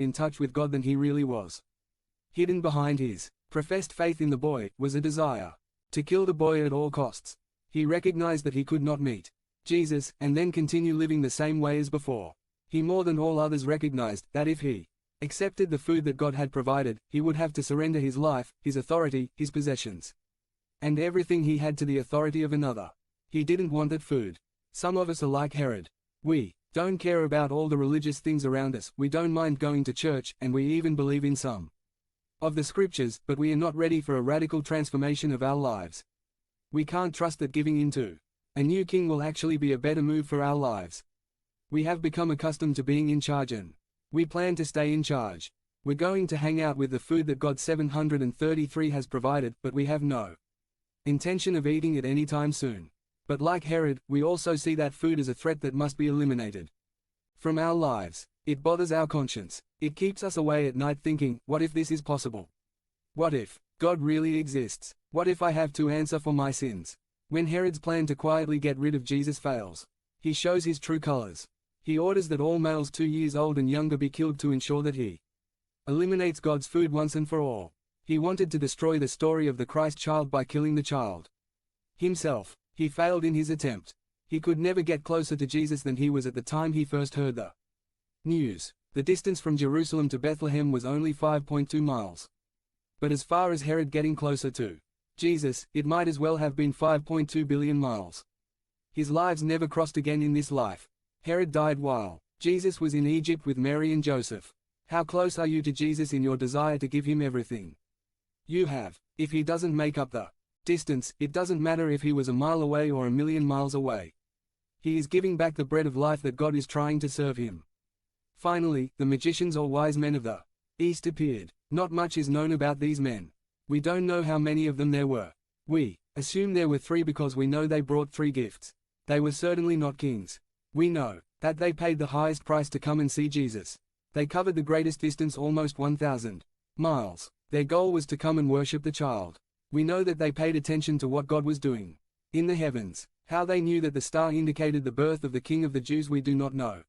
in touch with God than he really was. Hidden behind his professed faith in the boy was a desire to kill the boy at all costs. He recognized that he could not meet Jesus and then continue living the same way as before. He more than all others recognized that if he accepted the food that God had provided, he would have to surrender his life, his authority, his possessions, and everything he had to the authority of another. He didn't want that food. Some of us are like Herod. We don't care about all the religious things around us, we don't mind going to church, and we even believe in some of the scriptures, but we are not ready for a radical transformation of our lives. We can't trust that giving in to a new king will actually be a better move for our lives. We have become accustomed to being in charge and we plan to stay in charge. We're going to hang out with the food that God 733 has provided, but we have no intention of eating it anytime soon. But like Herod, we also see that food as a threat that must be eliminated from our lives. It bothers our conscience. It keeps us away at night thinking, what if this is possible? What if God really exists? What if I have to answer for my sins? When Herod's plan to quietly get rid of Jesus fails, he shows his true colors. He orders that all males 2 years old and younger be killed to ensure that he eliminates God's food once and for all. He wanted to destroy the story of the Christ child by killing the child himself. He failed in his attempt. He could never get closer to Jesus than he was at the time he first heard the news. The distance from Jerusalem to Bethlehem was only 5.2 miles. But as far as Herod getting closer to Jesus, it might as well have been 5.2 billion miles. His lives never crossed again in this life. Herod died while Jesus was in Egypt with Mary and Joseph. How close are you to Jesus in your desire to give him everything you have? If he doesn't make up the distance, it doesn't matter if he was a mile away or a million miles away. He is giving back the bread of life that God is trying to serve him. Finally, the magicians or wise men of the East appeared. Not much is known about these men. We don't know how many of them there were. We assume there were 3 because we know they brought 3 gifts. They were certainly not kings. We know that they paid the highest price to come and see Jesus. They covered the greatest distance, almost 1,000 miles. Their goal was to come and worship the child. We know that they paid attention to what God was doing in the heavens. How they knew that the star indicated the birth of the King of the Jews we do not know.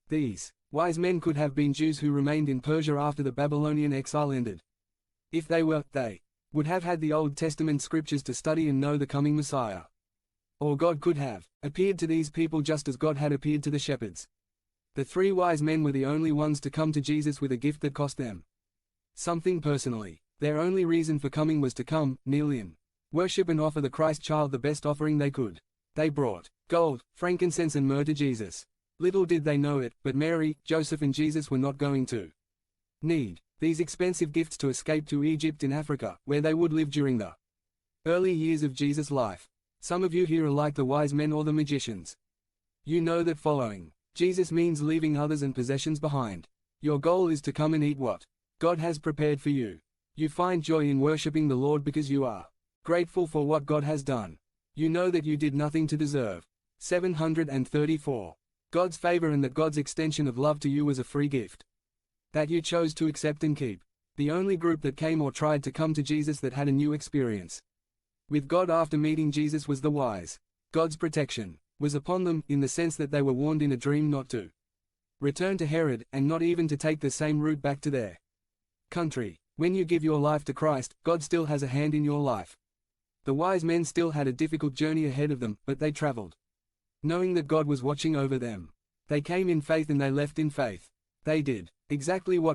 These wise men could have been Jews who remained in Persia after the Babylonian exile ended. If they were, they would have had the Old Testament scriptures to study and know the coming Messiah. Or God could have appeared to these people just as God had appeared to the shepherds. The 3 wise men were the only ones to come to Jesus with a gift that cost them something personally. Their only reason for coming was to come, kneel in worship and offer the Christ child the best offering they could. They brought gold, frankincense and myrrh to Jesus. Little did they know it, but Mary, Joseph and Jesus were not going to need these expensive gifts to escape to Egypt in Africa, where they would live during the early years of Jesus' life. Some of you here are like the wise men or the magicians. You know that following Jesus means leaving others and possessions behind. Your goal is to come and eat what God has prepared for you. You find joy in worshiping the Lord because you are grateful for what God has done. You know that you did nothing to deserve. 734. God's favor and that God's extension of love to you was a free gift that you chose to accept and keep. The only group that came or tried to come to Jesus that had a new experience with God after meeting Jesus was the wise. God's protection was upon them, in the sense that they were warned in a dream not to return to Herod, and not even to take the same route back to their country. When you give your life to Christ, God still has a hand in your life. The wise men still had a difficult journey ahead of them, but they traveled knowing that God was watching over them. They came in faith and they left in faith. They did exactly what